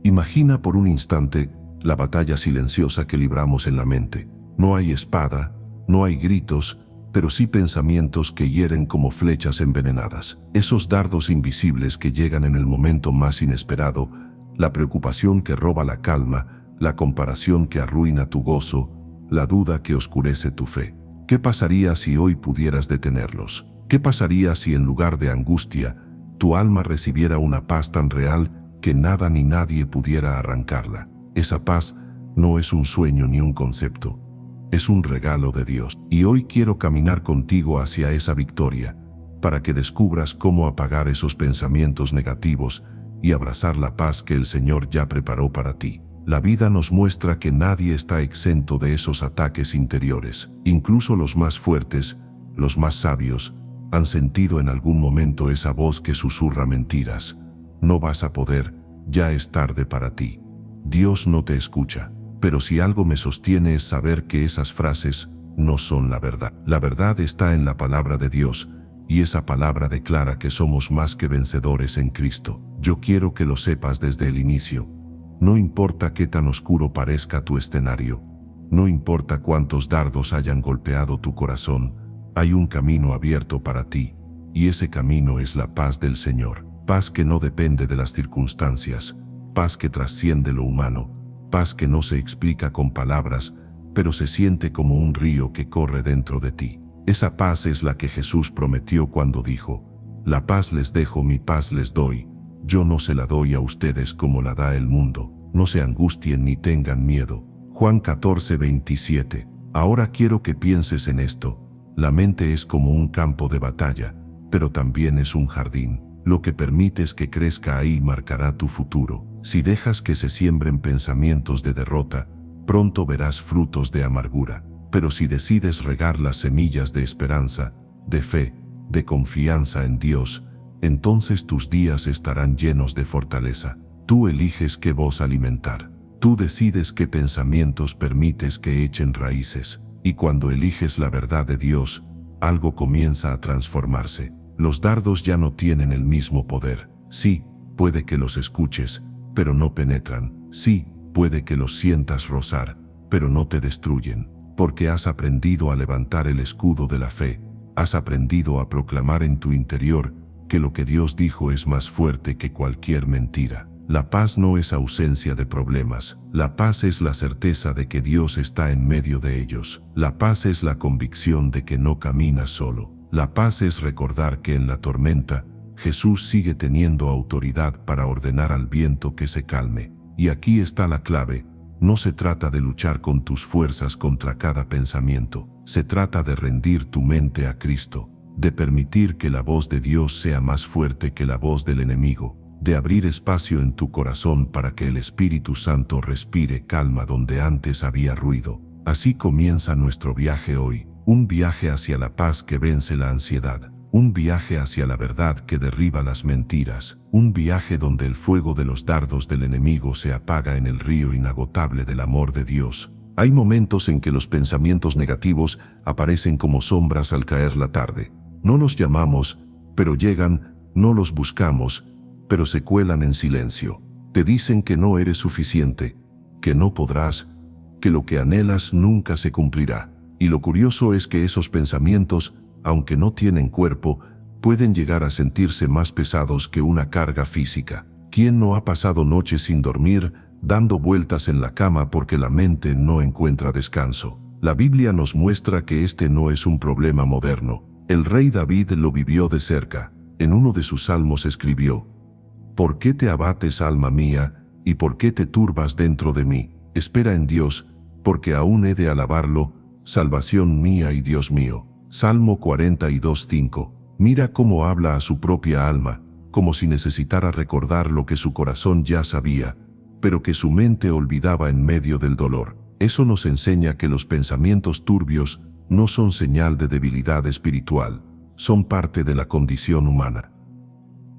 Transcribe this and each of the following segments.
Imagina por un instante la batalla silenciosa que libramos en la mente. No hay espada, no hay gritos, pero sí pensamientos que hieren como flechas envenenadas. Esos dardos invisibles que llegan en el momento más inesperado, la preocupación que roba la calma, la comparación que arruina tu gozo, la duda que oscurece tu fe. ¿Qué pasaría si hoy pudieras detenerlos? ¿Qué pasaría si en lugar de angustia, tu alma recibiera una paz tan real que nada ni nadie pudiera arrancarla? Esa paz no es un sueño ni un concepto, es un regalo de Dios. Y hoy quiero caminar contigo hacia esa victoria, para que descubras cómo apagar esos pensamientos negativos y abrazar la paz que el Señor ya preparó para ti. La vida nos muestra que nadie está exento de esos ataques interiores. Incluso los más fuertes, los más sabios, han sentido en algún momento esa voz que susurra mentiras. No vas a poder, ya es tarde para ti. Dios no te escucha. Pero si algo me sostiene es saber que esas frases no son la verdad. La verdad está en la palabra de Dios, y esa palabra declara que somos más que vencedores en Cristo. Yo quiero que lo sepas desde el inicio. No importa qué tan oscuro parezca tu escenario, no importa cuántos dardos hayan golpeado tu corazón, hay un camino abierto para ti, y ese camino es la paz del Señor. Paz que no depende de las circunstancias, paz que trasciende lo humano, paz que no se explica con palabras, pero se siente como un río que corre dentro de ti. Esa paz es la que Jesús prometió cuando dijo: «La paz les dejo, mi paz les doy. Yo no se la doy a ustedes como la da el mundo. No se angustien ni tengan miedo». Juan 14:27. Ahora quiero que pienses en esto. La mente es como un campo de batalla, pero también es un jardín. Lo que permites que crezca ahí marcará tu futuro. Si dejas que se siembren pensamientos de derrota, pronto verás frutos de amargura. Pero si decides regar las semillas de esperanza, de fe, de confianza en Dios, entonces tus días estarán llenos de fortaleza. Tú eliges qué voz alimentar. Tú decides qué pensamientos permites que echen raíces. Y cuando eliges la verdad de Dios, algo comienza a transformarse. Los dardos ya no tienen el mismo poder. Sí, puede que los escuches, pero no penetran. Sí, puede que los sientas rozar, pero no te destruyen. Porque has aprendido a levantar el escudo de la fe. Has aprendido a proclamar en tu interior que lo que Dios dijo es más fuerte que cualquier mentira. La paz no es ausencia de problemas. La paz es la certeza de que Dios está en medio de ellos. La paz es la convicción de que no caminas solo. La paz es recordar que en la tormenta, Jesús sigue teniendo autoridad para ordenar al viento que se calme. Y aquí está la clave. No se trata de luchar con tus fuerzas contra cada pensamiento. Se trata de rendir tu mente a Cristo, de permitir que la voz de Dios sea más fuerte que la voz del enemigo, de abrir espacio en tu corazón para que el Espíritu Santo respire calma donde antes había ruido. Así comienza nuestro viaje hoy, un viaje hacia la paz que vence la ansiedad, un viaje hacia la verdad que derriba las mentiras, un viaje donde el fuego de los dardos del enemigo se apaga en el río inagotable del amor de Dios. Hay momentos en que los pensamientos negativos aparecen como sombras al caer la tarde. No los llamamos, pero llegan, no los buscamos, pero se cuelan en silencio. Te dicen que no eres suficiente, que no podrás, que lo que anhelas nunca se cumplirá. Y lo curioso es que esos pensamientos, aunque no tienen cuerpo, pueden llegar a sentirse más pesados que una carga física. ¿Quién no ha pasado noches sin dormir, dando vueltas en la cama porque la mente no encuentra descanso? La Biblia nos muestra que este no es un problema moderno. El rey David lo vivió de cerca. En uno de sus salmos escribió: «¿Por qué te abates, alma mía, y por qué te turbas dentro de mí? Espera en Dios, porque aún he de alabarlo, salvación mía y Dios mío». Salmo 42:5. Mira cómo habla a su propia alma, como si necesitara recordar lo que su corazón ya sabía, pero que su mente olvidaba en medio del dolor. Eso nos enseña que los pensamientos turbios no son señal de debilidad espiritual, son parte de la condición humana.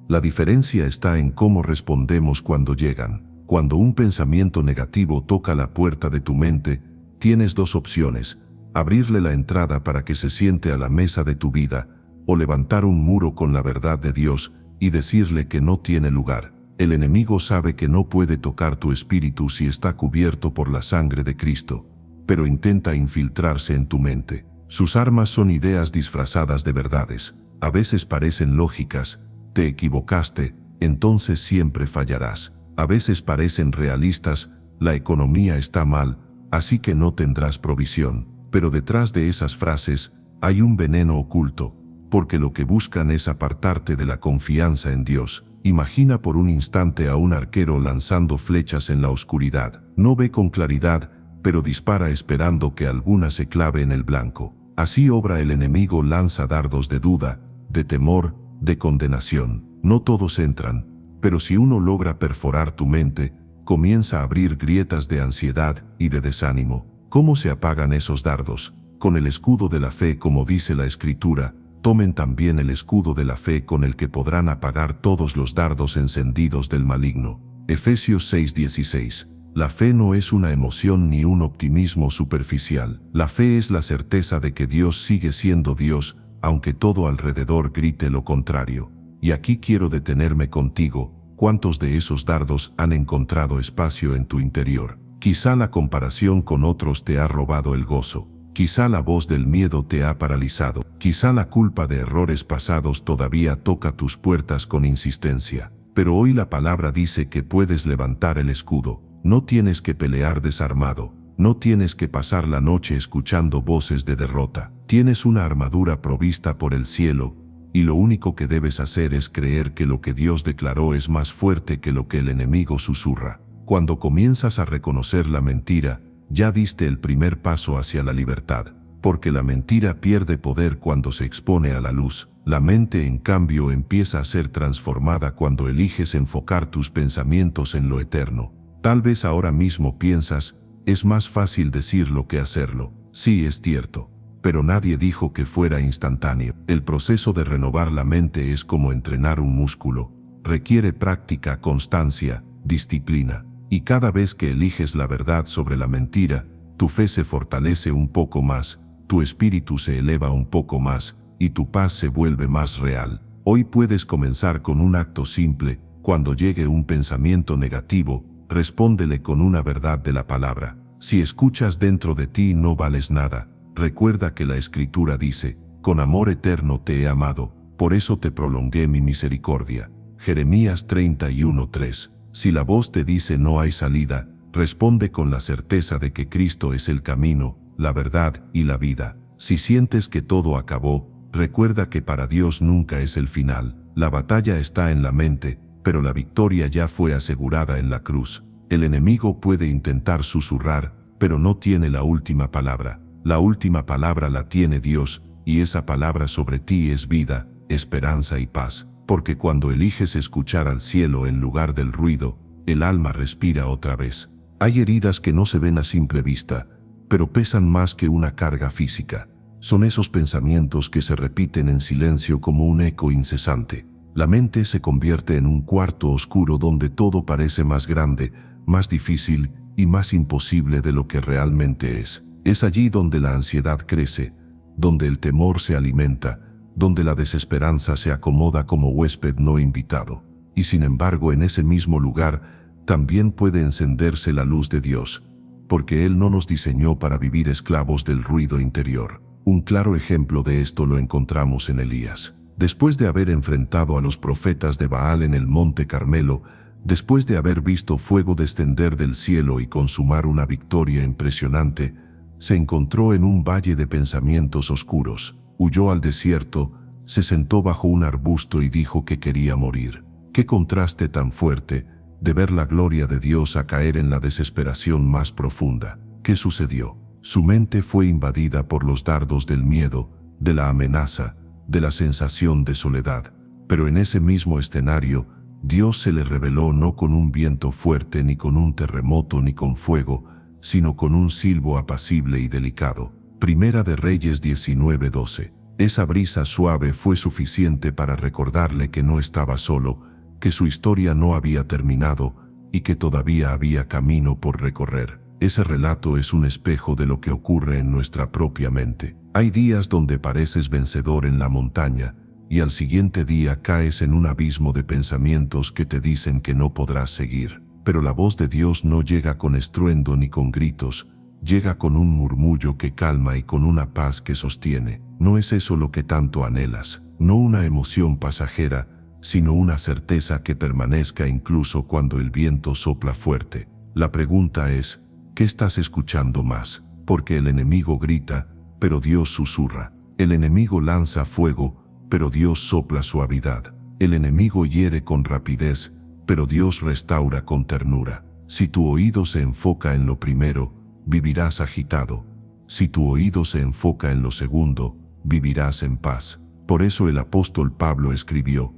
La diferencia está en cómo respondemos cuando llegan. Cuando un pensamiento negativo toca la puerta de tu mente, tienes dos opciones: abrirle la entrada para que se siente a la mesa de tu vida, o levantar un muro con la verdad de Dios y decirle que no tiene lugar. El enemigo sabe que no puede tocar tu espíritu si está cubierto por la sangre de Cristo, pero intenta infiltrarse en tu mente. Sus armas son ideas disfrazadas de verdades. A veces parecen lógicas. Te equivocaste, entonces siempre fallarás. A veces parecen realistas. La economía está mal, así que no tendrás provisión. Pero detrás de esas frases hay un veneno oculto, porque lo que buscan es apartarte de la confianza en Dios. Imagina por un instante a un arquero lanzando flechas en la oscuridad. No ve con claridad, pero dispara esperando que alguna se clave en el blanco. Así obra el enemigo, lanza dardos de duda, de temor, de condenación. No todos entran, pero si uno logra perforar tu mente, comienza a abrir grietas de ansiedad y de desánimo. ¿Cómo se apagan esos dardos? Con el escudo de la fe, como dice la Escritura. Tomen también el escudo de la fe con el que podrán apagar todos los dardos encendidos del maligno. Efesios 6:16. La fe no es una emoción ni un optimismo superficial. La fe es la certeza de que Dios sigue siendo Dios, aunque todo alrededor grite lo contrario. Y aquí quiero detenerme contigo. ¿Cuántos de esos dardos han encontrado espacio en tu interior? Quizá la comparación con otros te ha robado el gozo. Quizá la voz del miedo te ha paralizado. Quizá la culpa de errores pasados todavía toca tus puertas con insistencia. Pero hoy la palabra dice que puedes levantar el escudo. No tienes que pelear desarmado. No tienes que pasar la noche escuchando voces de derrota. Tienes una armadura provista por el cielo, y lo único que debes hacer es creer que lo que Dios declaró es más fuerte que lo que el enemigo susurra. Cuando comienzas a reconocer la mentira, ya diste el primer paso hacia la libertad, porque la mentira pierde poder cuando se expone a la luz. La mente, en cambio, empieza a ser transformada cuando eliges enfocar tus pensamientos en lo eterno. Tal vez ahora mismo piensas, es más fácil decirlo que hacerlo. Sí, es cierto, pero nadie dijo que fuera instantáneo. El proceso de renovar la mente es como entrenar un músculo. Requiere práctica, constancia, disciplina. Y cada vez que eliges la verdad sobre la mentira, tu fe se fortalece un poco más, tu espíritu se eleva un poco más, y tu paz se vuelve más real. Hoy puedes comenzar con un acto simple. Cuando llegue un pensamiento negativo, respóndele con una verdad de la palabra. Si escuchas dentro de ti no vales nada, recuerda que la Escritura dice, con amor eterno te he amado, por eso te prolongué mi misericordia. Jeremías 31:3. Si la voz te dice no hay salida, responde con la certeza de que Cristo es el camino, la verdad y la vida. Si sientes que todo acabó, recuerda que para Dios nunca es el final. La batalla está en la mente, pero la victoria ya fue asegurada en la cruz. El enemigo puede intentar susurrar, pero no tiene la última palabra. La última palabra la tiene Dios, y esa palabra sobre ti es vida, esperanza y paz. Porque cuando eliges escuchar al cielo en lugar del ruido, el alma respira otra vez. Hay heridas que no se ven a simple vista, pero pesan más que una carga física. Son esos pensamientos que se repiten en silencio como un eco incesante. La mente se convierte en un cuarto oscuro donde todo parece más grande, más difícil y más imposible de lo que realmente es. Es allí donde la ansiedad crece, donde el temor se alimenta, donde la desesperanza se acomoda como huésped no invitado. Y sin embargo, en ese mismo lugar también puede encenderse la luz de Dios, porque Él no nos diseñó para vivir esclavos del ruido interior. Un claro ejemplo de esto lo encontramos en Elías. Después de haber enfrentado a los profetas de Baal en el monte Carmelo, después de haber visto fuego descender del cielo y consumar una victoria impresionante, se encontró en un valle de pensamientos oscuros. Huyó al desierto, se sentó bajo un arbusto y dijo que quería morir. Qué contraste tan fuerte, de ver la gloria de Dios a caer en la desesperación más profunda. ¿Qué sucedió? Su mente fue invadida por los dardos del miedo, de la amenaza, de la sensación de soledad. Pero en ese mismo escenario, Dios se le reveló no con un viento fuerte, ni con un terremoto, ni con fuego, sino con un silbo apacible y delicado. Primera de Reyes 19:12. Esa brisa suave fue suficiente para recordarle que no estaba solo, que su historia no había terminado y que todavía había camino por recorrer. Ese relato es un espejo de lo que ocurre en nuestra propia mente. Hay días donde pareces vencedor en la montaña, y al siguiente día caes en un abismo de pensamientos que te dicen que no podrás seguir. Pero la voz de Dios no llega con estruendo ni con gritos, llega con un murmullo que calma y con una paz que sostiene. ¿No es eso lo que tanto anhelas? No una emoción pasajera, sino una certeza que permanezca incluso cuando el viento sopla fuerte. La pregunta es, ¿qué estás escuchando más? Porque el enemigo grita, pero Dios susurra. El enemigo lanza fuego, pero Dios sopla suavidad. El enemigo hiere con rapidez, pero Dios restaura con ternura. Si tu oído se enfoca en lo primero, vivirás agitado. Si tu oído se enfoca en lo segundo, vivirás en paz. Por eso el apóstol Pablo escribió: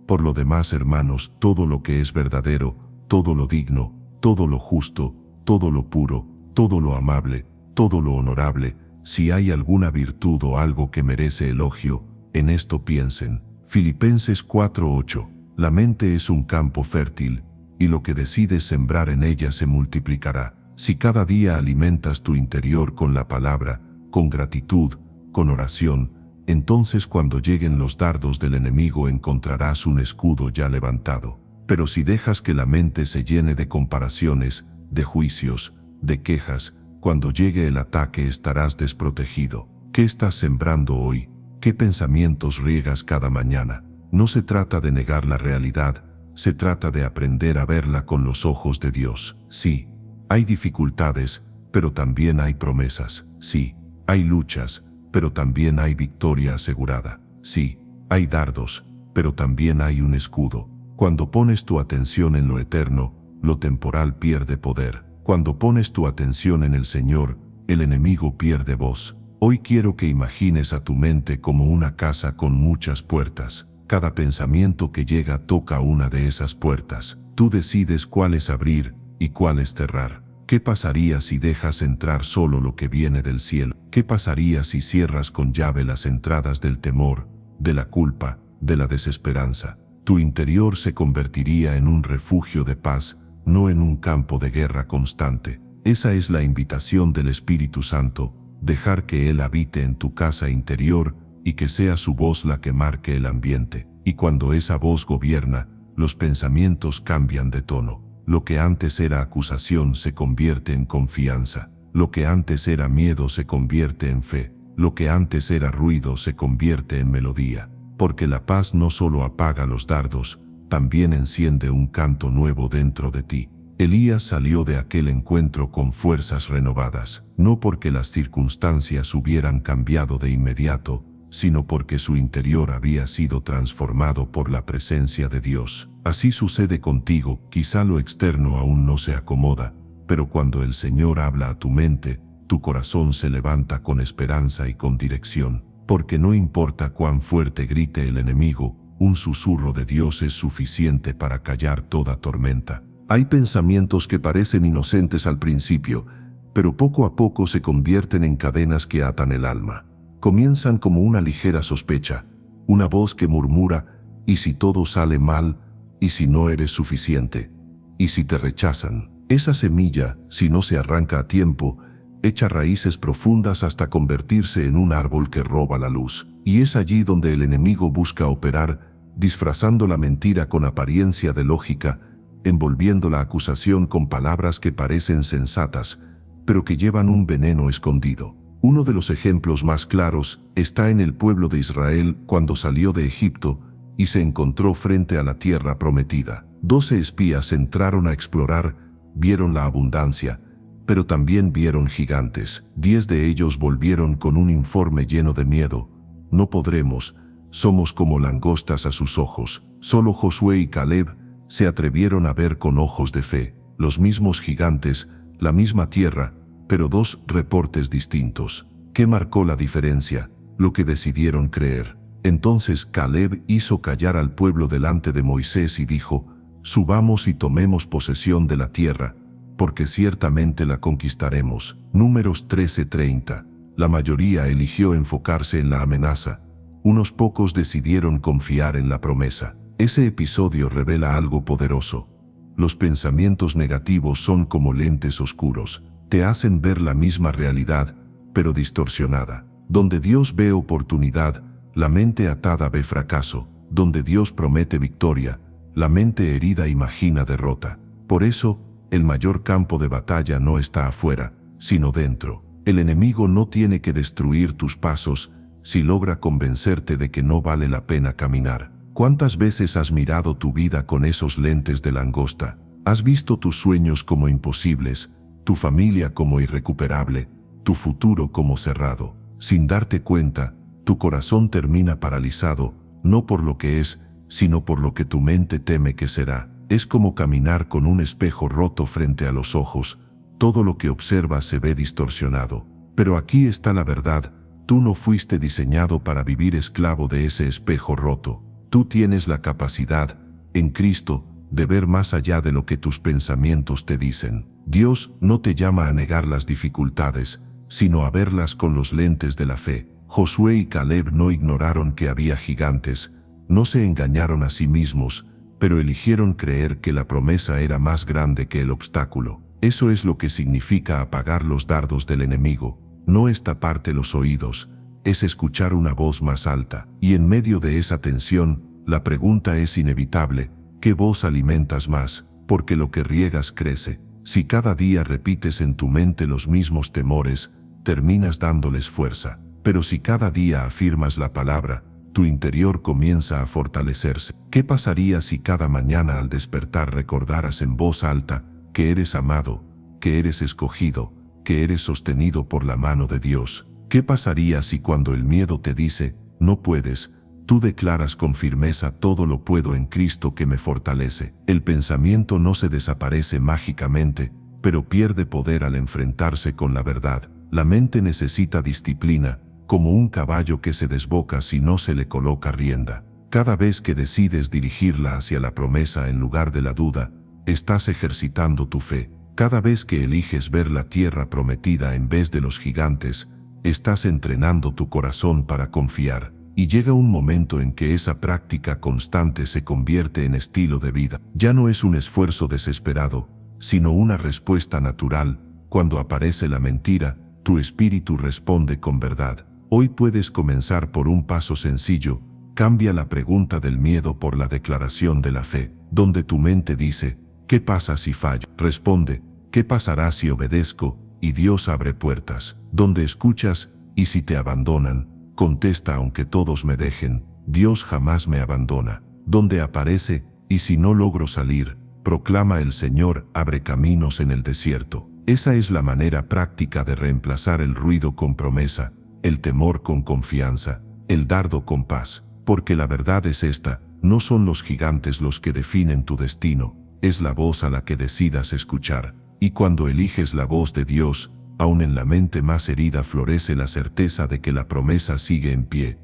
por lo demás, hermanos, todo lo que es verdadero, todo lo digno, todo lo justo, todo lo puro, todo lo amable, todo lo honorable, si hay alguna virtud o algo que merece elogio, en esto piensen. Filipenses 4:8. La mente es un campo fértil, y lo que decides sembrar en ella se multiplicará. Si cada día alimentas tu interior con la palabra, con gratitud, con oración, entonces cuando lleguen los dardos del enemigo encontrarás un escudo ya levantado. Pero si dejas que la mente se llene de comparaciones, de juicios, de quejas, cuando llegue el ataque estarás desprotegido. ¿Qué estás sembrando hoy? ¿Qué pensamientos riegas cada mañana? No se trata de negar la realidad, se trata de aprender a verla con los ojos de Dios. Sí, hay dificultades, pero también hay promesas. Sí, hay luchas, pero también hay victoria asegurada. Sí, hay dardos, pero también hay un escudo. Cuando pones tu atención en lo eterno, lo temporal pierde poder. Cuando pones tu atención en el Señor, el enemigo pierde voz. Hoy quiero que imagines a tu mente como una casa con muchas puertas. Cada pensamiento que llega toca una de esas puertas. Tú decides cuáles abrir y cuáles cerrar. ¿Qué pasaría si dejas entrar solo lo que viene del cielo? ¿Qué pasaría si cierras con llave las entradas del temor, de la culpa, de la desesperanza? Tu interior se convertiría en un refugio de paz, no en un campo de guerra constante. Esa es la invitación del Espíritu Santo, dejar que Él habite en tu casa interior y que sea su voz la que marque el ambiente. Y cuando esa voz gobierna, los pensamientos cambian de tono. Lo que antes era acusación se convierte en confianza. Lo que antes era miedo se convierte en fe. Lo que antes era ruido se convierte en melodía. Porque la paz no solo apaga los dardos, también enciende un canto nuevo dentro de ti. Elías salió de aquel encuentro con fuerzas renovadas, no porque las circunstancias hubieran cambiado de inmediato, sino porque su interior había sido transformado por la presencia de Dios. Así sucede contigo, quizá lo externo aún no se acomoda, pero cuando el Señor habla a tu mente, tu corazón se levanta con esperanza y con dirección, porque no importa cuán fuerte grite el enemigo, un susurro de Dios es suficiente para callar toda tormenta. Hay pensamientos que parecen inocentes al principio, pero poco a poco se convierten en cadenas que atan el alma. Comienzan como una ligera sospecha, una voz que murmura: ¿y si todo sale mal? ¿Y si no eres suficiente? ¿Y si te rechazan? Esa semilla, si no se arranca a tiempo, echa raíces profundas hasta convertirse en un árbol que roba la luz. Y es allí donde el enemigo busca operar, disfrazando la mentira con apariencia de lógica, envolviendo la acusación con palabras que parecen sensatas, pero que llevan un veneno escondido. Uno de los ejemplos más claros está en el pueblo de Israel cuando salió de Egipto y se encontró frente a la tierra prometida. 12 espías entraron a explorar, vieron la abundancia, pero también vieron gigantes. 10 de ellos volvieron con un informe lleno de miedo. No podremos, somos como langostas a sus ojos. Solo Josué y Caleb se atrevieron a ver con ojos de fe. Los mismos gigantes, la misma tierra, pero 2 reportes distintos. ¿Qué marcó la diferencia? Lo que decidieron creer. Entonces Caleb hizo callar al pueblo delante de Moisés y dijo: subamos y tomemos posesión de la tierra, porque ciertamente la conquistaremos. Números 13:30. La mayoría eligió enfocarse en la amenaza. Unos pocos decidieron confiar en la promesa. Ese episodio revela algo poderoso. Los pensamientos negativos son como lentes oscuros. Te hacen ver la misma realidad, pero distorsionada. Donde Dios ve oportunidad, La mente atada ve fracaso, donde Dios promete victoria. La mente herida imagina derrota. Por eso, el mayor campo de batalla no está afuera, sino dentro. El enemigo no tiene que destruir tus pasos si logra convencerte de que no vale la pena caminar. ¿Cuántas veces has mirado tu vida con esos lentes de langosta? Has visto tus sueños como imposibles, tu familia como irrecuperable, tu futuro como cerrado. Sin darte cuenta, tu corazón termina paralizado, no por lo que es, sino por lo que tu mente teme que será. Es como caminar con un espejo roto frente a los ojos. Todo lo que observas se ve distorsionado. Pero aquí está la verdad: tú no fuiste diseñado para vivir esclavo de ese espejo roto. Tú tienes la capacidad, en Cristo, de ver más allá de lo que tus pensamientos te dicen. Dios no te llama a negar las dificultades, sino a verlas con los lentes de la fe. Josué y Caleb no ignoraron que había gigantes, no se engañaron a sí mismos, pero eligieron creer que la promesa era más grande que el obstáculo. Eso es lo que significa apagar los dardos del enemigo. No es taparte los oídos, es escuchar una voz más alta. Y en medio de esa tensión, la pregunta es inevitable: ¿qué voz alimentas más? Porque lo que riegas crece. Si cada día repites en tu mente los mismos temores, terminas dándoles fuerza. Pero si cada día afirmas la palabra, tu interior comienza a fortalecerse. ¿Qué pasaría si cada mañana al despertar recordaras en voz alta que eres amado, que eres escogido, que eres sostenido por la mano de Dios? ¿Qué pasaría si cuando el miedo te dice, no puedes, tú declaras con firmeza, todo lo puedo en Cristo que me fortalece? El pensamiento no se desaparece mágicamente, pero pierde poder al enfrentarse con la verdad. La mente necesita disciplina, como un caballo que se desboca si no se le coloca rienda. Cada vez que decides dirigirla hacia la promesa en lugar de la duda, estás ejercitando tu fe. Cada vez que eliges ver la tierra prometida en vez de los gigantes, estás entrenando tu corazón para confiar. Y llega un momento en que esa práctica constante se convierte en estilo de vida. Ya no es un esfuerzo desesperado, sino una respuesta natural. Cuando aparece la mentira, tu espíritu responde con verdad. Hoy puedes comenzar por un paso sencillo. Cambia la pregunta del miedo por la declaración de la fe. Donde tu mente dice, ¿qué pasa si fallo? Responde, ¿qué pasará si obedezco? Y Dios abre puertas. Donde escuchas, ¿y si te abandonan? Contesta, aunque todos me dejen, Dios jamás me abandona. Donde aparece, ¿y si no logro salir? Proclama, el Señor abre caminos en el desierto. Esa es la manera práctica de reemplazar el ruido con promesa, el temor con confianza, el dardo con paz. Porque la verdad es esta: no son los gigantes los que definen tu destino, es la voz a la que decidas escuchar. Y cuando eliges la voz de Dios, aún en la mente más herida florece la certeza de que la promesa sigue en pie.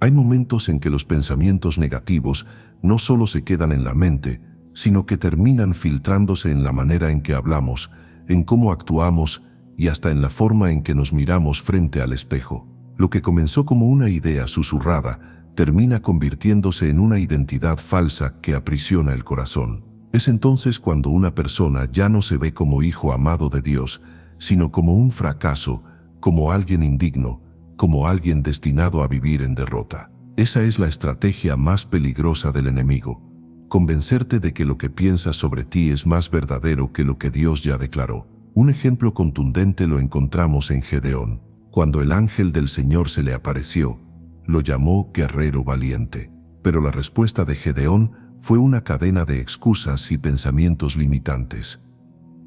Hay momentos en que los pensamientos negativos no solo se quedan en la mente, sino que terminan filtrándose en la manera en que hablamos, en cómo actuamos y hasta en la forma en que nos miramos frente al espejo. Lo que comenzó como una idea susurrada termina convirtiéndose en una identidad falsa que aprisiona el corazón. Es entonces cuando una persona ya no se ve como hijo amado de Dios, sino como un fracaso, como alguien indigno, como alguien destinado a vivir en derrota. Esa es la estrategia más peligrosa del enemigo: convencerte de que lo que piensas sobre ti es más verdadero que lo que Dios ya declaró. Un ejemplo contundente lo encontramos en Gedeón. Cuando el ángel del Señor se le apareció, lo llamó guerrero valiente. Pero la respuesta de Gedeón fue una cadena de excusas y pensamientos limitantes.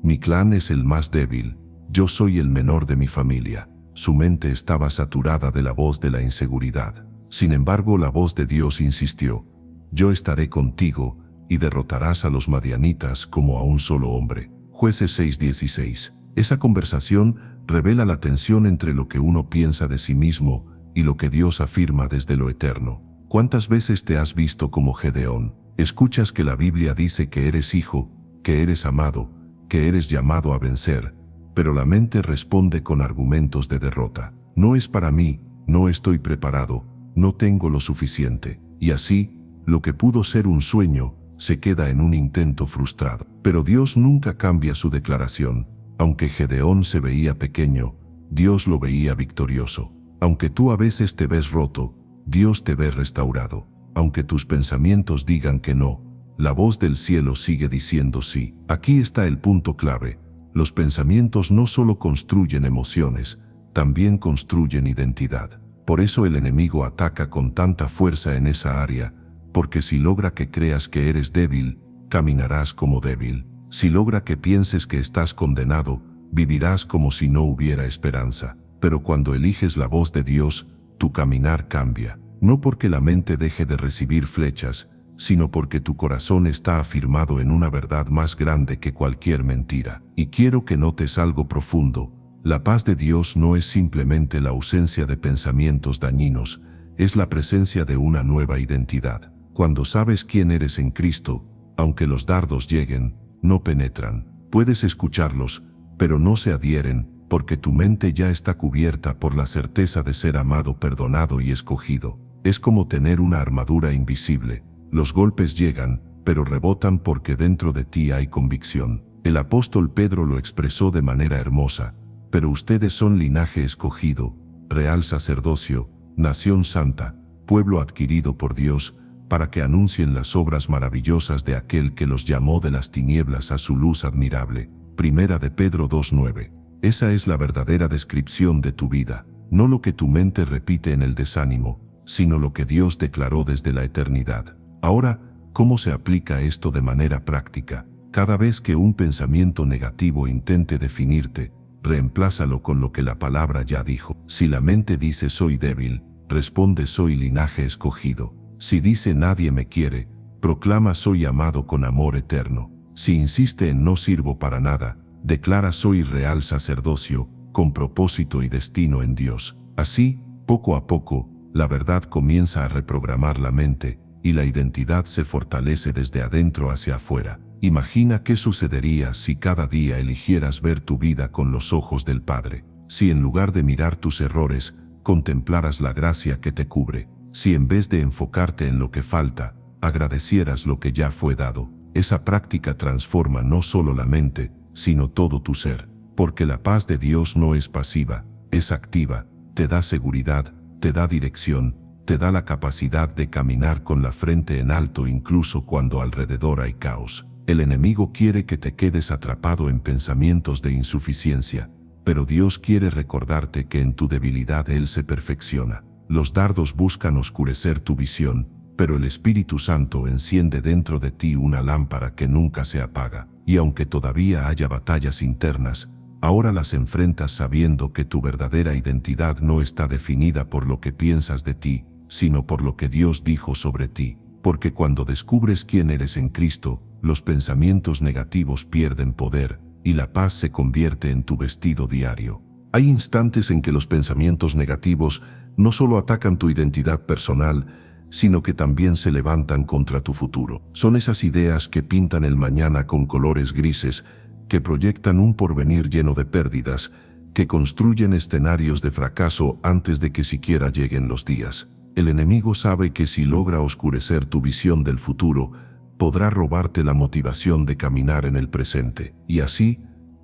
Mi clan es el más débil, yo soy el menor de mi familia. Su mente estaba saturada de la voz de la inseguridad. Sin embargo, la voz de Dios insistió: yo estaré contigo, y derrotarás a los madianitas como a un solo hombre. Jueces 6:16. Esa conversación revela la tensión entre lo que uno piensa de sí mismo y lo que Dios afirma desde lo eterno. ¿Cuántas veces te has visto como Gedeón? Escuchas que la Biblia dice que eres hijo, que eres amado, que eres llamado a vencer, pero la mente responde con argumentos de derrota. No es para mí, no estoy preparado, no tengo lo suficiente. Y así, lo que pudo ser un sueño, se queda en un intento frustrado. Pero Dios nunca cambia su declaración. Aunque Gedeón se veía pequeño, Dios lo veía victorioso. Aunque tú a veces te ves roto, Dios te ve restaurado. Aunque tus pensamientos digan que no, la voz del cielo sigue diciendo sí. Aquí está el punto clave. Los pensamientos no solo construyen emociones, también construyen identidad. Por eso el enemigo ataca con tanta fuerza en esa área, porque si logra que creas que eres débil, caminarás como débil. Si logra que pienses que estás condenado, vivirás como si no hubiera esperanza. Pero cuando eliges la voz de Dios, tu caminar cambia. No porque la mente deje de recibir flechas, sino porque tu corazón está afirmado en una verdad más grande que cualquier mentira. Y quiero que notes algo profundo. La paz de Dios no es simplemente la ausencia de pensamientos dañinos, es la presencia de una nueva identidad. Cuando sabes quién eres en Cristo, aunque los dardos lleguen, no penetran. Puedes escucharlos, pero no se adhieren, porque tu mente ya está cubierta por la certeza de ser amado, perdonado y escogido. Es como tener una armadura invisible. Los golpes llegan, pero rebotan porque dentro de ti hay convicción. El apóstol Pedro lo expresó de manera hermosa. Pero ustedes son linaje escogido, real sacerdocio, nación santa, pueblo adquirido por Dios, para que anuncien las obras maravillosas de aquel que los llamó de las tinieblas a su luz admirable. Primera de Pedro 2:9. Esa es la verdadera descripción de tu vida, no lo que tu mente repite en el desánimo, sino lo que Dios declaró desde la eternidad. Ahora, ¿cómo se aplica esto de manera práctica? Cada vez que un pensamiento negativo intente definirte, reemplázalo con lo que la palabra ya dijo. Si la mente dice soy débil, responde soy linaje escogido. Si dice nadie me quiere, proclama soy amado con amor eterno. Si insiste en no sirvo para nada, declara soy real sacerdocio, con propósito y destino en Dios. Así, poco a poco, la verdad comienza a reprogramar la mente, y la identidad se fortalece desde adentro hacia afuera. Imagina qué sucedería si cada día eligieras ver tu vida con los ojos del Padre. Si en lugar de mirar tus errores, contemplaras la gracia que te cubre. Si en vez de enfocarte en lo que falta, agradecieras lo que ya fue dado. Esa práctica transforma no solo la mente, sino todo tu ser. Porque la paz de Dios no es pasiva, es activa, te da seguridad, te da dirección, te da la capacidad de caminar con la frente en alto incluso cuando alrededor hay caos. El enemigo quiere que te quedes atrapado en pensamientos de insuficiencia, pero Dios quiere recordarte que en tu debilidad Él se perfecciona. Los dardos buscan oscurecer tu visión, pero el Espíritu Santo enciende dentro de ti una lámpara que nunca se apaga. Y aunque todavía haya batallas internas, ahora las enfrentas sabiendo que tu verdadera identidad no está definida por lo que piensas de ti, sino por lo que Dios dijo sobre ti. Porque cuando descubres quién eres en Cristo, los pensamientos negativos pierden poder, y la paz se convierte en tu vestido diario. Hay instantes en que los pensamientos negativos no solo atacan tu identidad personal, sino que también se levantan contra tu futuro. Son esas ideas que pintan el mañana con colores grises, que proyectan un porvenir lleno de pérdidas, que construyen escenarios de fracaso antes de que siquiera lleguen los días. El enemigo sabe que si logra oscurecer tu visión del futuro, podrá robarte la motivación de caminar en el presente. Y así,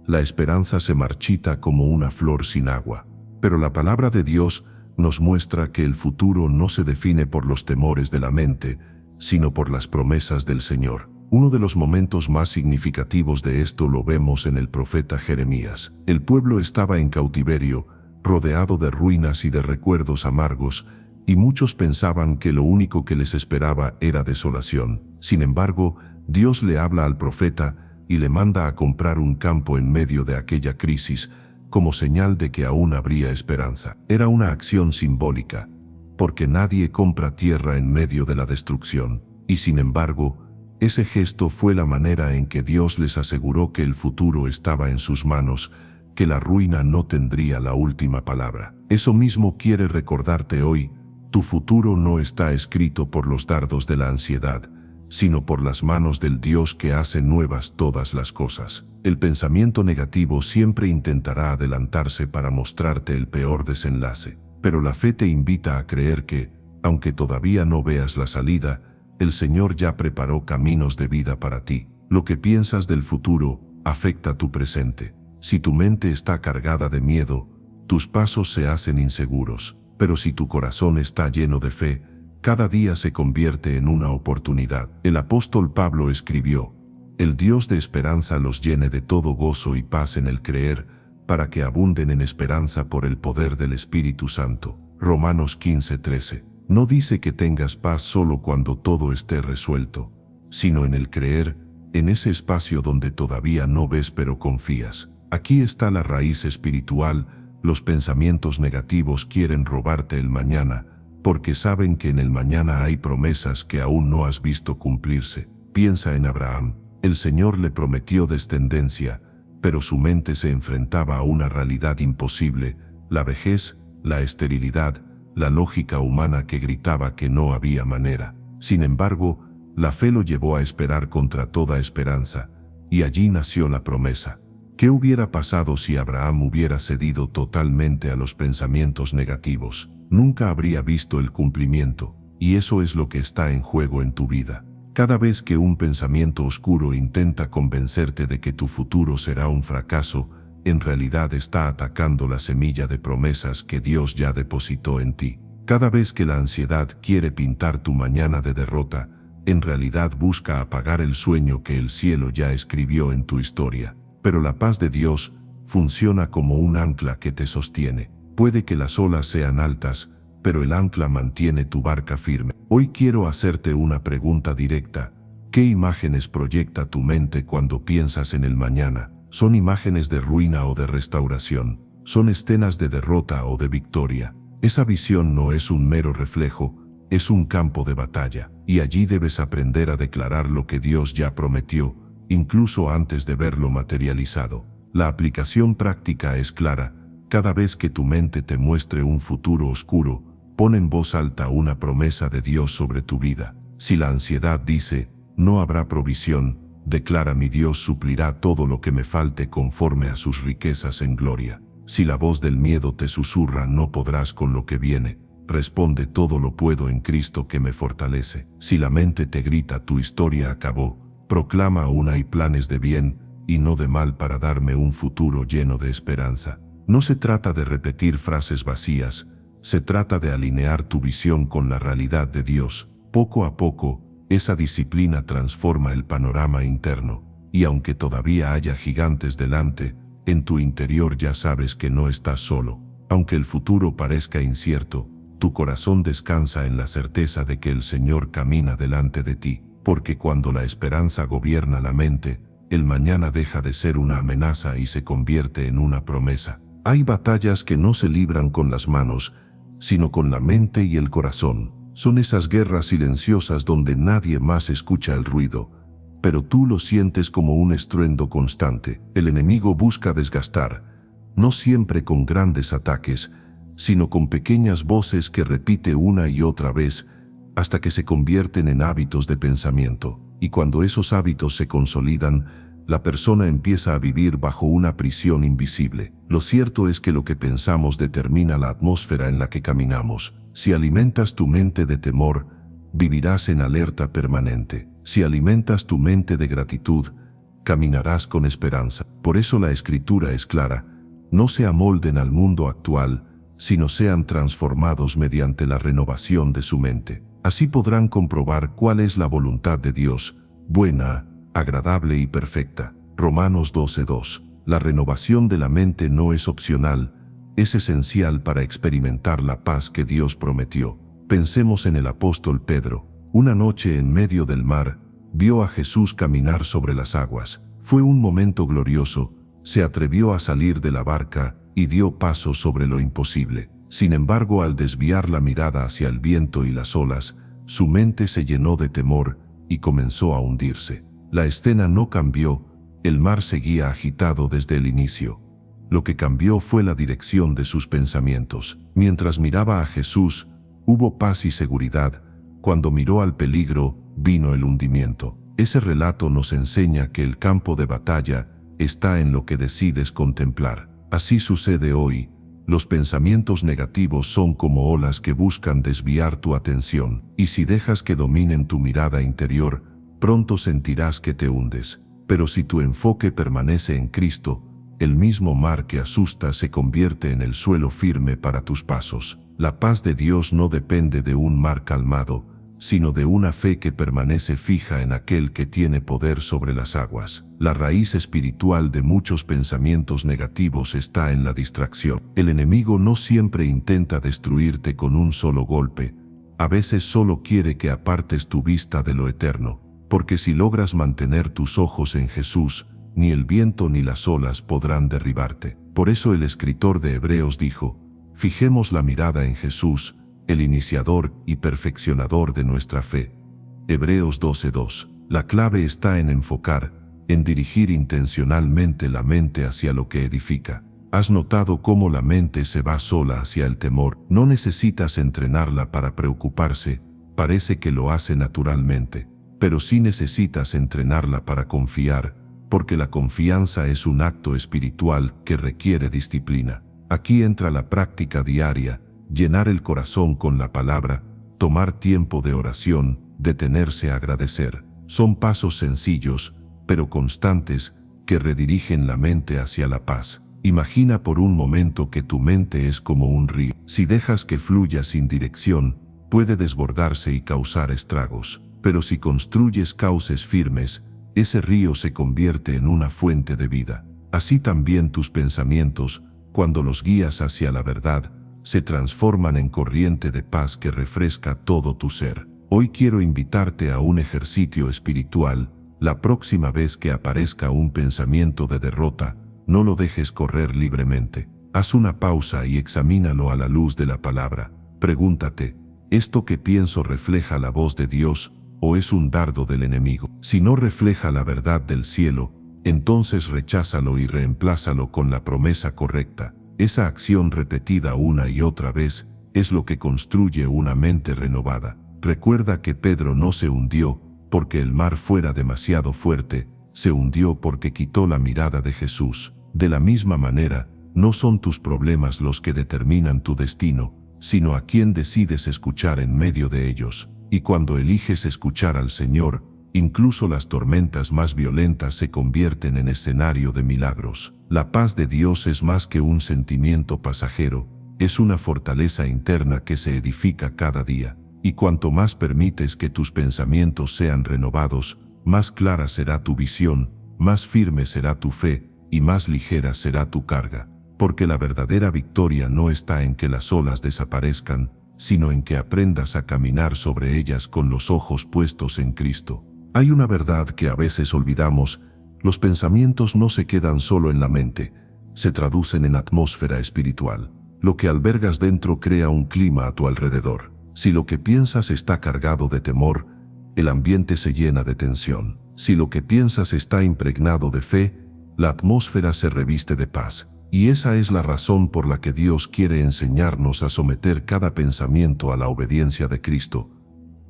la esperanza se marchita como una flor sin agua. Pero la palabra de Dios nos muestra que el futuro no se define por los temores de la mente, sino por las promesas del Señor. Uno de los momentos más significativos de esto lo vemos en el profeta Jeremías. El pueblo estaba en cautiverio, rodeado de ruinas y de recuerdos amargos, y muchos pensaban que lo único que les esperaba era desolación. Sin embargo, Dios le habla al profeta y le manda a comprar un campo en medio de aquella crisis, como señal de que aún habría esperanza. Era una acción simbólica, porque nadie compra tierra en medio de la destrucción. Y sin embargo, ese gesto fue la manera en que Dios les aseguró que el futuro estaba en sus manos, que la ruina no tendría la última palabra. Eso mismo quiere recordarte hoy. Tu futuro no está escrito por los dardos de la ansiedad, sino por las manos del Dios que hace nuevas todas las cosas. El pensamiento negativo siempre intentará adelantarse para mostrarte el peor desenlace, pero la fe te invita a creer que, aunque todavía no veas la salida, el Señor ya preparó caminos de vida para ti. Lo que piensas del futuro afecta tu presente. Si tu mente está cargada de miedo, tus pasos se hacen inseguros. pero si tu corazón está lleno de fe, cada día se convierte en una oportunidad. El apóstol Pablo escribió: el Dios de esperanza los llene de todo gozo y paz en el creer, para que abunden en esperanza por el poder del Espíritu Santo. Romanos 15:13. No dice que tengas paz solo cuando todo esté resuelto, sino en el creer, en ese espacio donde todavía no ves pero confías. Aquí está la raíz espiritual. Los pensamientos negativos quieren robarte el mañana, porque saben que en el mañana hay promesas que aún no has visto cumplirse. Piensa en Abraham. El Señor le prometió descendencia, pero su mente se enfrentaba a una realidad imposible: la vejez, la esterilidad, la lógica humana que gritaba que no había manera. Sin embargo, la fe lo llevó a esperar contra toda esperanza, y allí nació la promesa. ¿Qué hubiera pasado si Abraham hubiera cedido totalmente a los pensamientos negativos? Nunca habría visto el cumplimiento, y eso es lo que está en juego en tu vida. Cada vez que un pensamiento oscuro intenta convencerte de que tu futuro será un fracaso, en realidad está atacando la semilla de promesas que Dios ya depositó en ti. Cada vez que la ansiedad quiere pintar tu mañana de derrota, en realidad busca apagar el sueño que el cielo ya escribió en tu historia. Pero la paz de Dios funciona como un ancla que te sostiene. Puede que las olas sean altas, pero el ancla mantiene tu barca firme. Hoy quiero hacerte una pregunta directa. ¿Qué imágenes proyecta tu mente cuando piensas en el mañana? ¿Son imágenes de ruina o de restauración? ¿Son escenas de derrota o de victoria? Esa visión no es un mero reflejo, es un campo de batalla, y allí debes aprender a declarar lo que Dios ya prometió, incluso antes de verlo materializado. La aplicación práctica es clara. Cada vez que tu mente te muestre un futuro oscuro, pon en voz alta una promesa de Dios sobre tu vida. Si la ansiedad dice: no habrá provisión, declara: mi Dios suplirá todo lo que me falte conforme a sus riquezas en gloria. Si la voz del miedo te susurra: no podrás con lo que viene, responde: todo lo puedo en Cristo que me fortalece. Si la mente te grita: tu historia acabó, proclama: aún hay planes de bien y no de mal para darme un futuro lleno de esperanza. No se trata de repetir frases vacías, se trata de alinear tu visión con la realidad de Dios. Poco a poco, esa disciplina transforma el panorama interno, y aunque todavía haya gigantes delante, en tu interior ya sabes que no estás solo. Aunque el futuro parezca incierto, tu corazón descansa en la certeza de que el Señor camina delante de ti, porque cuando la esperanza gobierna la mente, el mañana deja de ser una amenaza y se convierte en una promesa. Hay batallas que no se libran con las manos, sino con la mente y el corazón. Son esas guerras silenciosas donde nadie más escucha el ruido, pero tú lo sientes como un estruendo constante. El enemigo busca desgastar, no siempre con grandes ataques, sino con pequeñas voces que repite una y otra vez, hasta que se convierten en hábitos de pensamiento. Y cuando esos hábitos se consolidan, la persona empieza a vivir bajo una prisión invisible. Lo cierto es que lo que pensamos determina la atmósfera en la que caminamos. Si alimentas tu mente de temor, vivirás en alerta permanente. Si alimentas tu mente de gratitud, caminarás con esperanza. Por eso la Escritura es clara: no se amolden al mundo actual, sino sean transformados mediante la renovación de su mente. Así podrán comprobar cuál es la voluntad de Dios, buena, agradable y perfecta. Romanos 12:2. La renovación de la mente no es opcional, es esencial para experimentar la paz que Dios prometió. Pensemos en el apóstol Pedro. Una noche en medio del mar, vio a Jesús caminar sobre las aguas. Fue un momento glorioso, se atrevió a salir de la barca y dio paso sobre lo imposible. Sin embargo, al desviar la mirada hacia el viento y las olas, su mente se llenó de temor y comenzó a hundirse. La escena no cambió, el mar seguía agitado desde el inicio. Lo que cambió fue la dirección de sus pensamientos. Mientras miraba a Jesús, hubo paz y seguridad. Cuando miró al peligro, vino el hundimiento. Ese relato nos enseña que el campo de batalla está en lo que decides contemplar. Así sucede hoy. Los pensamientos negativos son como olas que buscan desviar tu atención, y si dejas que dominen tu mirada interior, pronto sentirás que te hundes. Pero si tu enfoque permanece en Cristo, el mismo mar que asusta se convierte en el suelo firme para tus pasos. La paz de Dios no depende de un mar calmado, sino de una fe que permanece fija en aquel que tiene poder sobre las aguas. La raíz espiritual de muchos pensamientos negativos está en la distracción. El enemigo no siempre intenta destruirte con un solo golpe. A veces solo quiere que apartes tu vista de lo eterno, porque si logras mantener tus ojos en Jesús, ni el viento ni las olas podrán derribarte. Por eso el escritor de Hebreos dijo: fijemos la mirada en Jesús, el iniciador y perfeccionador de nuestra fe. Hebreos 12:2. La clave está en enfocar, en dirigir intencionalmente la mente hacia lo que edifica. ¿Has notado cómo la mente se va sola hacia el temor? No necesitas entrenarla para preocuparse, parece que lo hace naturalmente. Pero sí necesitas entrenarla para confiar, porque la confianza es un acto espiritual que requiere disciplina. Aquí entra la práctica diaria, llenar el corazón con la palabra, tomar tiempo de oración, detenerse a agradecer. Son pasos sencillos, pero constantes, que redirigen la mente hacia la paz. Imagina por un momento que tu mente es como un río. Si dejas que fluya sin dirección, puede desbordarse y causar estragos. Pero si construyes cauces firmes, ese río se convierte en una fuente de vida. Así también tus pensamientos, cuando los guías hacia la verdad, se transforman en corriente de paz que refresca todo tu ser. Hoy quiero invitarte a un ejercicio espiritual. La próxima vez que aparezca un pensamiento de derrota, no lo dejes correr libremente. Haz una pausa y examínalo a la luz de la palabra. Pregúntate: ¿esto que pienso refleja la voz de Dios o es un dardo del enemigo? Si no refleja la verdad del cielo, entonces recházalo y reemplázalo con la promesa correcta. Esa acción repetida una y otra vez es lo que construye una mente renovada. Recuerda que Pedro no se hundió porque el mar fuera demasiado fuerte, se hundió porque quitó la mirada de Jesús. De la misma manera, no son tus problemas los que determinan tu destino, sino a quién decides escuchar en medio de ellos. Y cuando eliges escuchar al Señor, incluso las tormentas más violentas se convierten en escenario de milagros. La paz de Dios es más que un sentimiento pasajero, es una fortaleza interna que se edifica cada día. Y cuanto más permites que tus pensamientos sean renovados, más clara será tu visión, más firme será tu fe, y más ligera será tu carga. Porque la verdadera victoria no está en que las olas desaparezcan, sino en que aprendas a caminar sobre ellas con los ojos puestos en Cristo. Hay una verdad que a veces olvidamos: los pensamientos no se quedan solo en la mente, se traducen en atmósfera espiritual. Lo que albergas dentro crea un clima a tu alrededor. Si lo que piensas está cargado de temor, el ambiente se llena de tensión. Si lo que piensas está impregnado de fe, la atmósfera se reviste de paz. Y esa es la razón por la que Dios quiere enseñarnos a someter cada pensamiento a la obediencia de Cristo,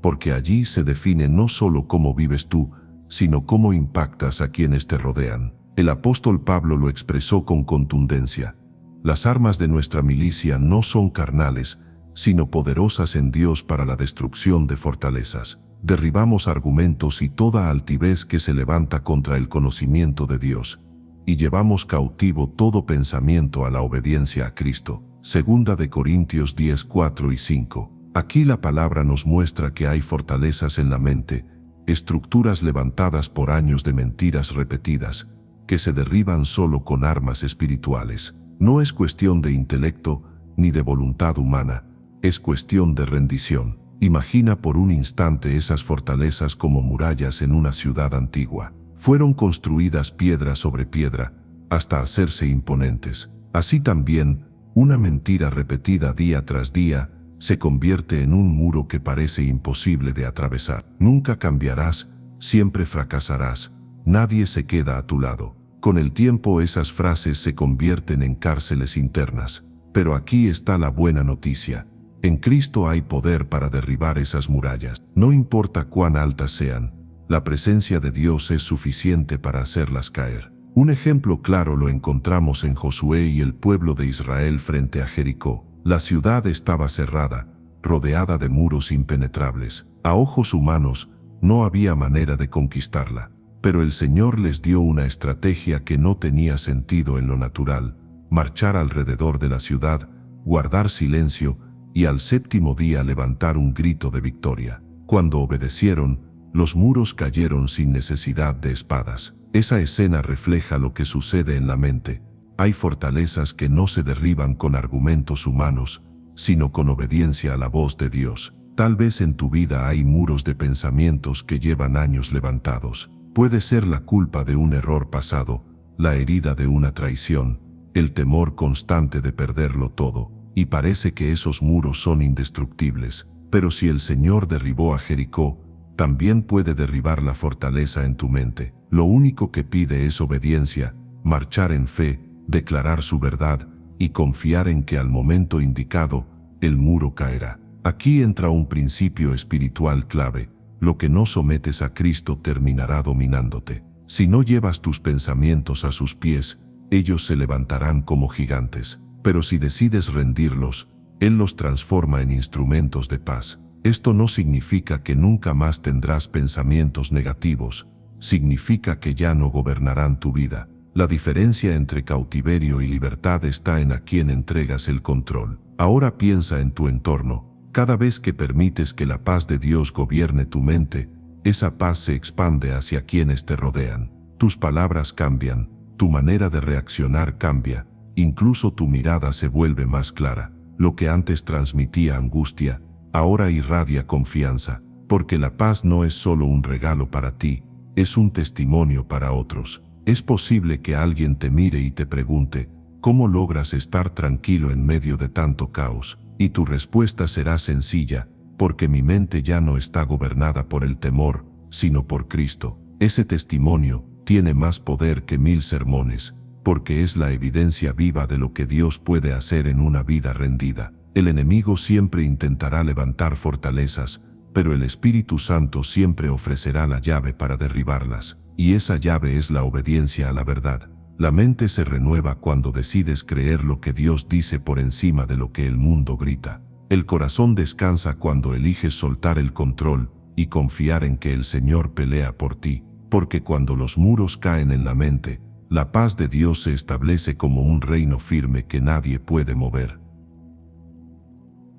porque allí se define no solo cómo vives tú, sino cómo impactas a quienes te rodean. El apóstol Pablo lo expresó con contundencia: las armas de nuestra milicia no son carnales, sino poderosas en Dios para la destrucción de fortalezas. Derribamos argumentos y toda altivez que se levanta contra el conocimiento de Dios, y llevamos cautivo todo pensamiento a la obediencia a Cristo. Segunda de Corintios 10, 4 y 5. Aquí la palabra nos muestra que hay fortalezas en la mente, estructuras levantadas por años de mentiras repetidas, que se derriban solo con armas espirituales. No es cuestión de intelecto ni de voluntad humana, es cuestión de rendición. Imagina por un instante esas fortalezas como murallas en una ciudad antigua. Fueron construidas piedra sobre piedra, hasta hacerse imponentes. Así también, una mentira repetida día tras día, se convierte en un muro que parece imposible de atravesar. Nunca cambiarás, siempre fracasarás, nadie se queda a tu lado. Con el tiempo esas frases se convierten en cárceles internas. Pero aquí está la buena noticia: en Cristo hay poder para derribar esas murallas. No importa cuán altas sean, la presencia de Dios es suficiente para hacerlas caer. Un ejemplo claro lo encontramos en Josué y el pueblo de Israel frente a Jericó. La ciudad estaba cerrada, rodeada de muros impenetrables. A ojos humanos, no había manera de conquistarla. Pero el Señor les dio una estrategia que no tenía sentido en lo natural: marchar alrededor de la ciudad, guardar silencio y al séptimo día levantar un grito de victoria. Cuando obedecieron, los muros cayeron sin necesidad de espadas. Esa escena refleja lo que sucede en la mente. Hay fortalezas que no se derriban con argumentos humanos, sino con obediencia a la voz de Dios. Tal vez en tu vida hay muros de pensamientos que llevan años levantados. Puede ser la culpa de un error pasado, la herida de una traición, el temor constante de perderlo todo, y parece que esos muros son indestructibles. Pero si el Señor derribó a Jericó, también puede derribar la fortaleza en tu mente. Lo único que pide es obediencia, marchar en fe, declarar su verdad y confiar en que al momento indicado, el muro caerá. Aquí entra un principio espiritual clave: lo que no sometes a Cristo terminará dominándote. Si no llevas tus pensamientos a sus pies, ellos se levantarán como gigantes. Pero si decides rendirlos, Él los transforma en instrumentos de paz. Esto no significa que nunca más tendrás pensamientos negativos, significa que ya no gobernarán tu vida. La diferencia entre cautiverio y libertad está en a quién entregas el control. Ahora piensa en tu entorno. Cada vez que permites que la paz de Dios gobierne tu mente, esa paz se expande hacia quienes te rodean. Tus palabras cambian, tu manera de reaccionar cambia, incluso tu mirada se vuelve más clara. Lo que antes transmitía angustia, ahora irradia confianza, porque la paz no es solo un regalo para ti, es un testimonio para otros. Es posible que alguien te mire y te pregunte: ¿cómo logras estar tranquilo en medio de tanto caos? Y tu respuesta será sencilla: porque mi mente ya no está gobernada por el temor, sino por Cristo. Ese testimonio tiene más poder que 1000 sermones, porque es la evidencia viva de lo que Dios puede hacer en una vida rendida. El enemigo siempre intentará levantar fortalezas, pero el Espíritu Santo siempre ofrecerá la llave para derribarlas, y esa llave es la obediencia a la verdad. La mente se renueva cuando decides creer lo que Dios dice por encima de lo que el mundo grita. El corazón descansa cuando eliges soltar el control y confiar en que el Señor pelea por ti, porque cuando los muros caen en la mente, la paz de Dios se establece como un reino firme que nadie puede mover.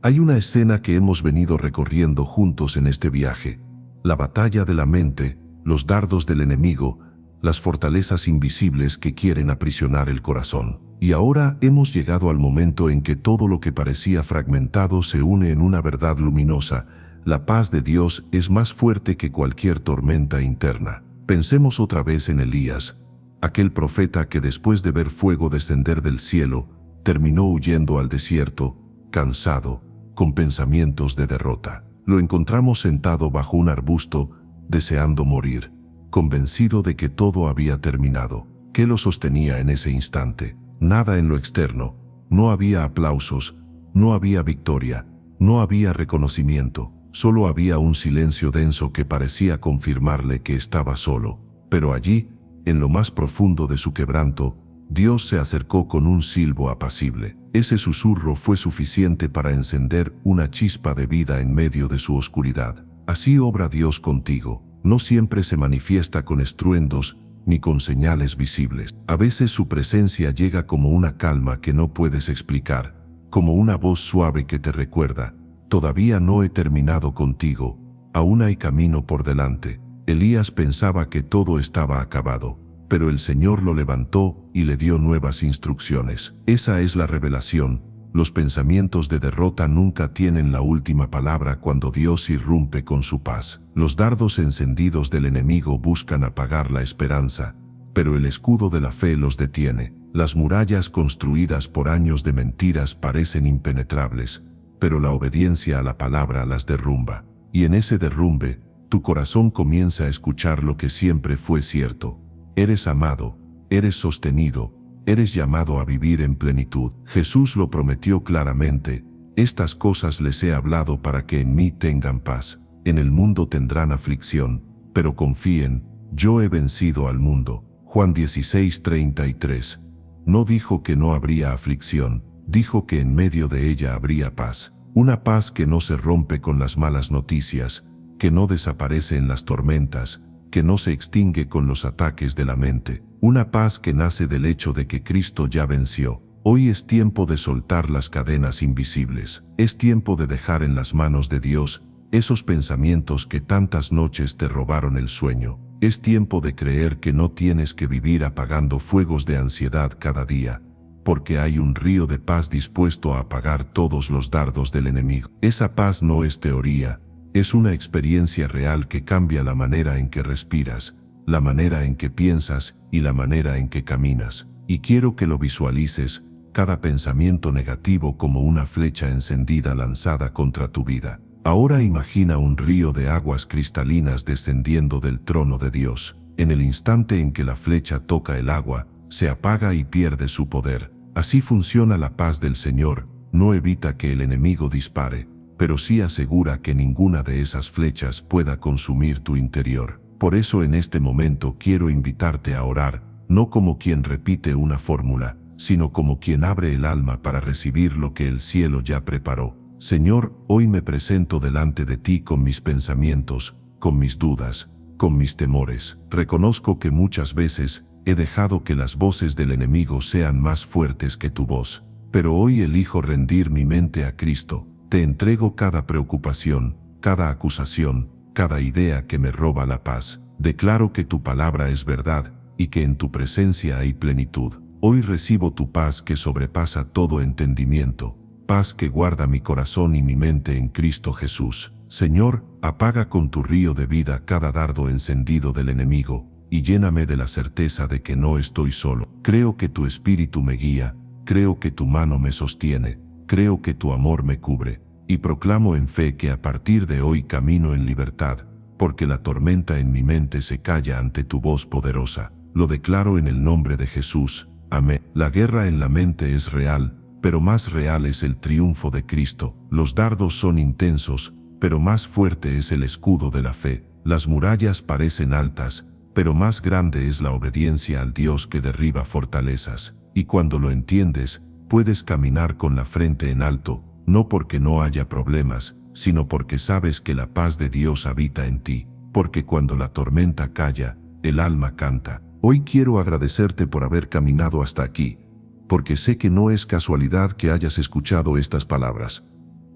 Hay una escena que hemos venido recorriendo juntos en este viaje: la batalla de la mente, los dardos del enemigo, las fortalezas invisibles que quieren aprisionar el corazón. Y ahora hemos llegado al momento en que todo lo que parecía fragmentado se une en una verdad luminosa: la paz de Dios es más fuerte que cualquier tormenta interna. Pensemos otra vez en Elías, aquel profeta que después de ver fuego descender del cielo, terminó huyendo al desierto, cansado, con pensamientos de derrota. Lo encontramos sentado bajo un arbusto, deseando morir, convencido de que todo había terminado. ¿Qué lo sostenía en ese instante? Nada en lo externo. No había aplausos, no había victoria, no había reconocimiento. Solo había un silencio denso que parecía confirmarle que estaba solo. Pero allí, en lo más profundo de su quebranto, Dios se acercó con un silbo apacible. Ese susurro fue suficiente para encender una chispa de vida en medio de su oscuridad. Así obra Dios contigo. No siempre se manifiesta con estruendos ni con señales visibles. A veces su presencia llega como una calma que no puedes explicar, como una voz suave que te recuerda: todavía no he terminado contigo, aún hay camino por delante. Elías pensaba que todo estaba acabado, pero el Señor lo levantó y le dio nuevas instrucciones. Esa es la revelación. Los pensamientos de derrota nunca tienen la última palabra cuando Dios irrumpe con su paz. Los dardos encendidos del enemigo buscan apagar la esperanza, pero el escudo de la fe los detiene. Las murallas construidas por años de mentiras parecen impenetrables, pero la obediencia a la palabra las derrumba. Y en ese derrumbe, tu corazón comienza a escuchar lo que siempre fue cierto: eres amado, eres sostenido, eres llamado a vivir en plenitud. Jesús lo prometió claramente: estas cosas les he hablado para que en mí tengan paz. En el mundo tendrán aflicción, pero confíen, yo he vencido al mundo. Juan 16:33. No dijo que no habría aflicción, dijo que en medio de ella habría paz. Una paz que no se rompe con las malas noticias, que no desaparece en las tormentas, que no se extingue con los ataques de la mente. Una paz que nace del hecho de que Cristo ya venció. Hoy es tiempo de soltar las cadenas invisibles. Es tiempo de dejar en las manos de Dios esos pensamientos que tantas noches te robaron el sueño. Es tiempo de creer que no tienes que vivir apagando fuegos de ansiedad cada día, porque hay un río de paz dispuesto a apagar todos los dardos del enemigo. Esa paz no es teoría, es una experiencia real que cambia la manera en que respiras, la manera en que piensas y la manera en que caminas. Y quiero que lo visualices, cada pensamiento negativo como una flecha encendida lanzada contra tu vida. Ahora imagina un río de aguas cristalinas descendiendo del trono de Dios. En el instante en que la flecha toca el agua, se apaga y pierde su poder. Así funciona la paz del Señor, no evita que el enemigo dispare, pero sí asegura que ninguna de esas flechas pueda consumir tu interior. Por eso en este momento quiero invitarte a orar, no como quien repite una fórmula, sino como quien abre el alma para recibir lo que el cielo ya preparó. Señor, hoy me presento delante de ti con mis pensamientos, con mis dudas, con mis temores. Reconozco que muchas veces he dejado que las voces del enemigo sean más fuertes que tu voz, pero hoy elijo rendir mi mente a Cristo. Te entrego cada preocupación, cada acusación, cada idea que me roba la paz. Declaro que tu palabra es verdad y que en tu presencia hay plenitud. Hoy recibo tu paz que sobrepasa todo entendimiento, paz que guarda mi corazón y mi mente en Cristo Jesús. Señor, apaga con tu río de vida cada dardo encendido del enemigo y lléname de la certeza de que no estoy solo. Creo que tu espíritu me guía, creo que tu mano me sostiene, creo que tu amor me cubre, y proclamo en fe que a partir de hoy camino en libertad, porque la tormenta en mi mente se calla ante tu voz poderosa. Lo declaro en el nombre de Jesús. Amén. La guerra en la mente es real, pero más real es el triunfo de Cristo. Los dardos son intensos, pero más fuerte es el escudo de la fe. Las murallas parecen altas, pero más grande es la obediencia al Dios que derriba fortalezas. Y cuando lo entiendes, puedes caminar con la frente en alto, no porque no haya problemas, sino porque sabes que la paz de Dios habita en ti. Porque cuando la tormenta calla, el alma canta. Hoy quiero agradecerte por haber caminado hasta aquí, porque sé que no es casualidad que hayas escuchado estas palabras.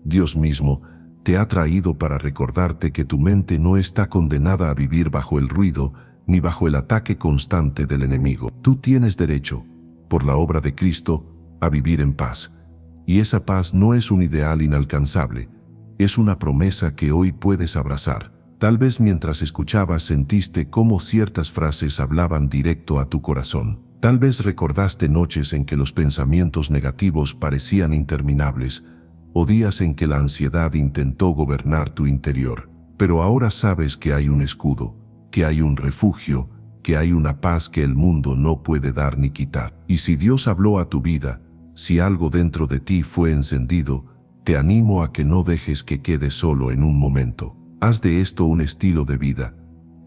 Dios mismo te ha traído para recordarte que tu mente no está condenada a vivir bajo el ruido ni bajo el ataque constante del enemigo. Tú tienes derecho, por la obra de Cristo, a vivir en paz. Y esa paz no es un ideal inalcanzable, es una promesa que hoy puedes abrazar. Tal vez mientras escuchabas sentiste cómo ciertas frases hablaban directo a tu corazón. Tal vez recordaste noches en que los pensamientos negativos parecían interminables, o días en que la ansiedad intentó gobernar tu interior. Pero ahora sabes que hay un escudo, que hay un refugio, que hay una paz que el mundo no puede dar ni quitar. Y si Dios habló a tu vida, si algo dentro de ti fue encendido, te animo a que no dejes que quede solo en un momento. Haz de esto un estilo de vida.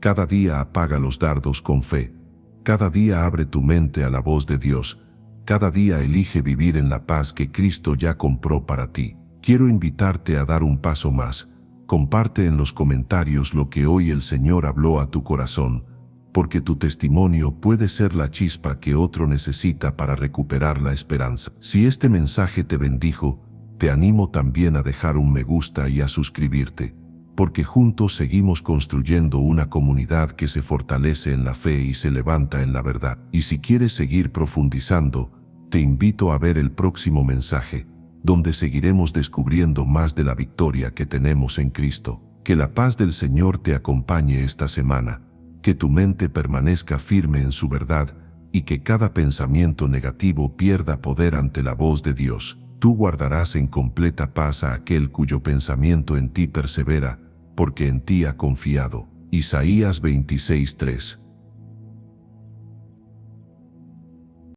Cada día apaga los dardos con fe. Cada día abre tu mente a la voz de Dios. Cada día elige vivir en la paz que Cristo ya compró para ti. Quiero invitarte a dar un paso más. Comparte en los comentarios lo que hoy el Señor habló a tu corazón, porque tu testimonio puede ser la chispa que otro necesita para recuperar la esperanza. Si este mensaje te bendijo, te animo también a dejar un me gusta y a suscribirte, porque juntos seguimos construyendo una comunidad que se fortalece en la fe y se levanta en la verdad. Y si quieres seguir profundizando, te invito a ver el próximo mensaje, donde seguiremos descubriendo más de la victoria que tenemos en Cristo. Que la paz del Señor te acompañe esta semana, que tu mente permanezca firme en su verdad y que cada pensamiento negativo pierda poder ante la voz de Dios. Tú guardarás en completa paz a aquel cuyo pensamiento en ti persevera, porque en ti ha confiado. Isaías 26:3.